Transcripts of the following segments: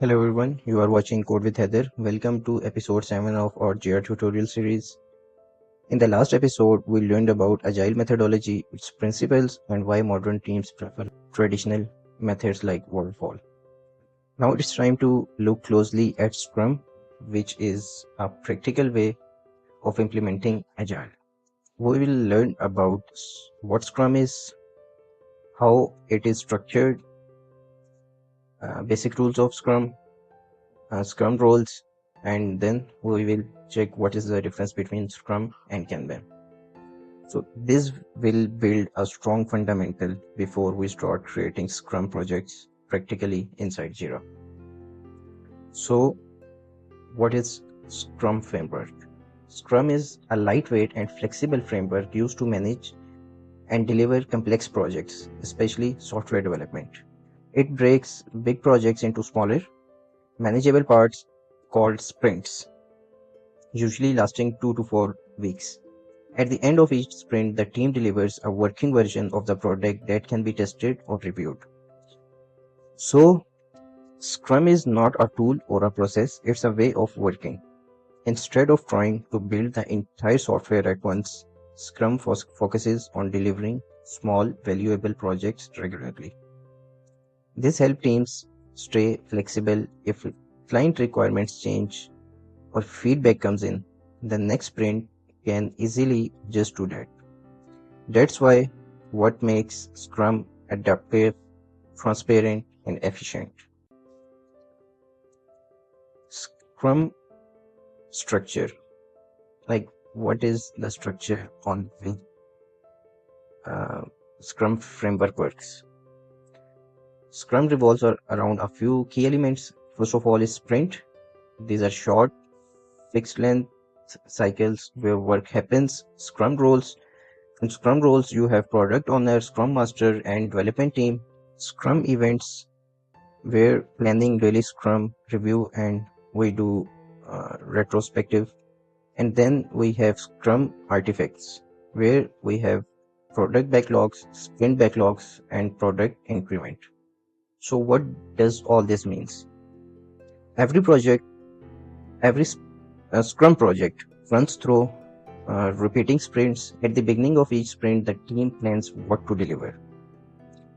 Hello everyone, you are watching Code with Heather. Welcome to episode 7 of our Jira tutorial series. In the last episode, we learned about Agile methodology, its principles, and why modern teams prefer traditional methods like waterfall. Now it's time to look closely at Scrum, which is a practical way of implementing Agile. We will learn about what Scrum is, how it is structured, basic rules of Scrum, Scrum roles, and then we will check what is the difference between Scrum and Kanban. So this will build a strong fundamental before we start creating Scrum projects practically inside Jira. So what is Scrum Framework? Scrum is a lightweight and flexible framework used to manage and deliver complex projects, especially software development. It breaks big projects into smaller, manageable parts called sprints, usually lasting 2 to 4 weeks. At the end of each sprint, the team delivers a working version of the product that can be tested or reviewed. So, Scrum is not a tool or a process, it's a way of working. Instead of trying to build the entire software at once, Scrum focuses on delivering small, valuable projects regularly. This helps teams stay flexible if client requirements change or feedback comes in. The next sprint can easily adjust to that. That's why what makes Scrum adaptive, transparent, and efficient. Scrum structure. Like, what is the structure on which Scrum framework works? Scrum revolves around a few key elements. First of all is sprint. These are short, fixed length cycles where work happens. Scrum roles. In Scrum roles, you have product owner, Scrum master, and development team. Scrum events where planning daily Scrum review and we do retrospective. And then we have Scrum artifacts where we have product backlogs, sprint backlogs, and product increment. So what does all this means? Every Scrum project runs through repeating sprints. At the beginning of each sprint, the team plans what to deliver.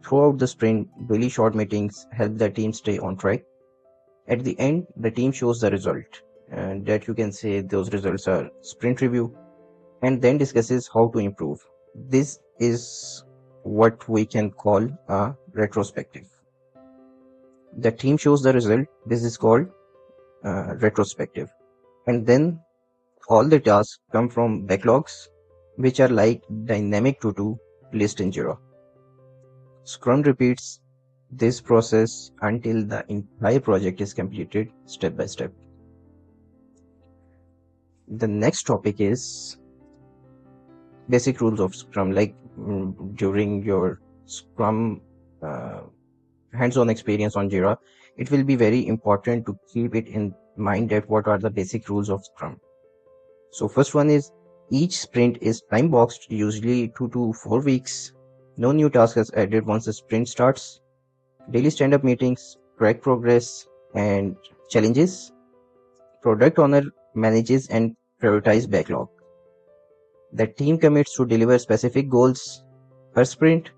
Throughout the sprint, daily short meetings help the team stay on track. At the end, the team shows the result, and that you can say those results are sprint review, and then discusses how to improve. This is what we can call a retrospective. The team shows the result. This is called retrospective. And then all the tasks come from backlogs, which are like dynamic to-do list in Jira. Scrum repeats this process until the entire project is completed step by step. The next topic is basic rules of Scrum. Like during your Scrum hands-on experience on Jira, it will be very important to keep it in mind that what are the basic rules of Scrum. So first one is each sprint is time boxed, usually 2 to 4 weeks. No new task is added once the sprint starts. Daily stand-up meetings, track progress and challenges. Product owner manages and prioritize backlog. The team commits to deliver specific goals per sprint,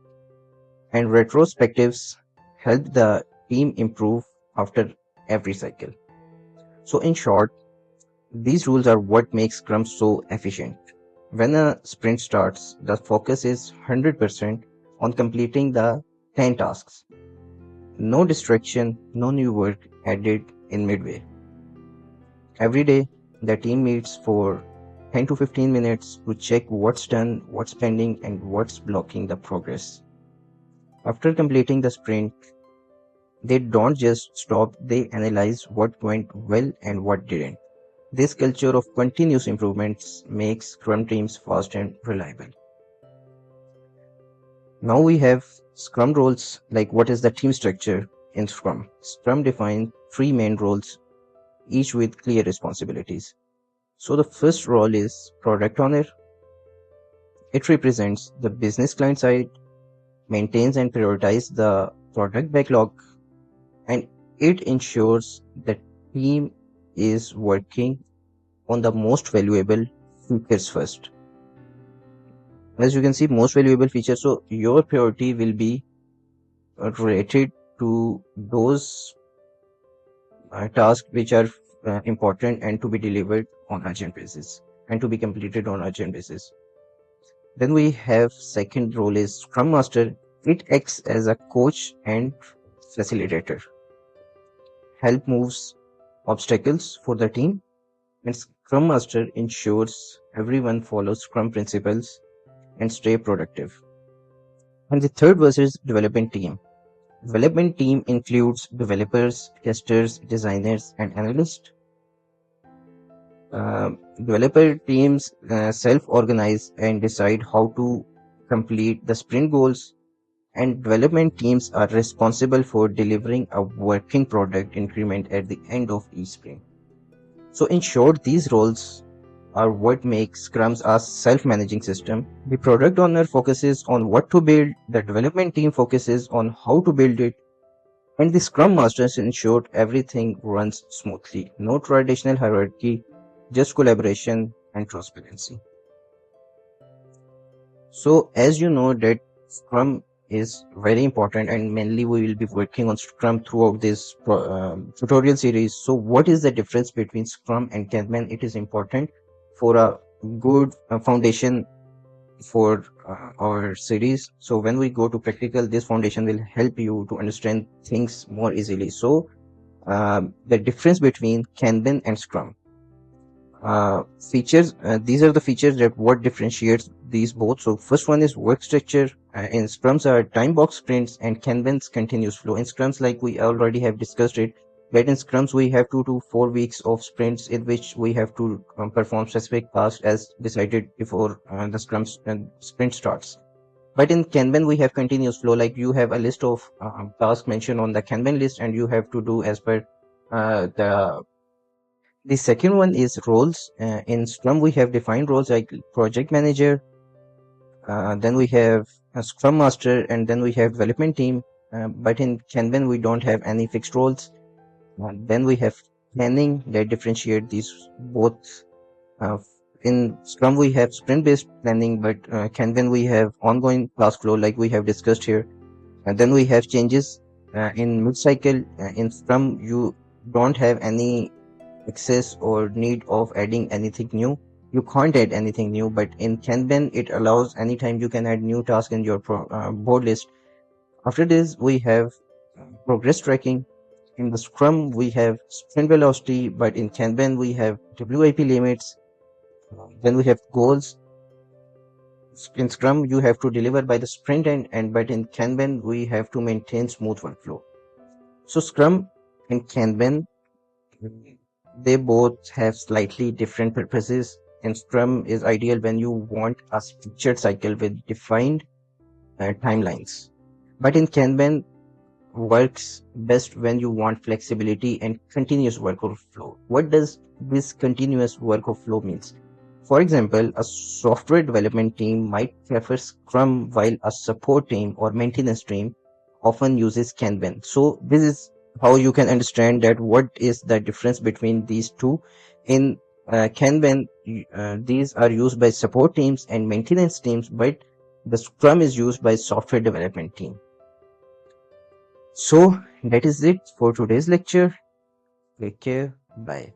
and retrospectives help the team improve after every cycle. So in short, these rules are what makes Scrum so efficient. When a sprint starts, the focus is 100% on completing the 10 tasks. No distraction, no new work added in midway. Every day, the team meets for 10 to 15 minutes to check what's done, what's pending, and what's blocking the progress. After completing the sprint, they don't just stop, they analyze what went well and what didn't. This culture of continuous improvements makes Scrum teams fast and reliable. Now we have Scrum roles, like what is the team structure in Scrum. Scrum defines 3 main roles, each with clear responsibilities. So the first role is product owner. It represents the business client side, maintains and prioritizes the product backlog, and It ensures the team is working on the most valuable features first. As you can see, most valuable features. So your priority will be related to those tasks which are important and to be delivered on urgent basis and to be completed on urgent basis. Then we have second role is Scrum Master. It acts as a coach and facilitator. Help moves obstacles for the team, and Scrum Master ensures everyone follows Scrum principles and stay productive. And the third verse is development team. Development team includes developers, testers, designers, and analysts. Developer teams self-organize and decide how to complete the sprint goals, and development teams are responsible for delivering a working product increment at the end of each sprint. So in short, these roles are what makes Scrums a self-managing system. The product owner focuses on what to build, the development team focuses on how to build it, and the Scrum Masters ensure everything runs smoothly. No traditional hierarchy, just collaboration and transparency. So as you know that Scrum is very important, and mainly we will be working on Scrum throughout this tutorial series. So what is the difference between Scrum and Kanban? It is important for a good foundation for our series. So when we go to practical, this foundation will help you to understand things more easily. So the difference between Kanban and Scrum. Features, these are the features that what differentiates these both. So first one is work structure. In Scrums are time box sprints, and Kanban's continuous flow. In Scrums, like we already have discussed it, that in Scrums we have 2 to 4 weeks of sprints in which we have to perform specific tasks as decided before the Scrums sprint starts. But in Kanban we have continuous flow, like you have a list of tasks mentioned on the Kanban list and you have to do as per the second one is roles. In Scrum, we have defined roles like project manager, then we have a Scrum Master, and then we have development team. But in Kanban, we don't have any fixed roles. Then we have planning that differentiate these both. In Scrum, we have sprint-based planning, but Kanban, we have ongoing task flow like we have discussed here. And then we have changes in mid-cycle. In Scrum, you don't have any access or need of adding anything new. You can't add anything new, but in Kanban it allows anytime you can add new task in your board list. After this we have progress tracking. In the Scrum we have sprint velocity, but in Kanban we have WIP limits. Then we have goals. In Scrum you have to deliver by the sprint end, and but in Kanban we have to maintain smooth workflow. So Scrum and Kanban, they both have slightly different purposes, and Scrum is ideal when you want a structured cycle with defined timelines. But in Kanban works best when you want flexibility and continuous workflow. What does this continuous workflow means? For example, a software development team might prefer Scrum while a support team or maintenance team often uses Kanban. So this is how you can understand that what is the difference between these two. In Kanban, these are used by support teams and maintenance teams, but the Scrum is used by software development team. So that is it for today's lecture. Take care. Bye.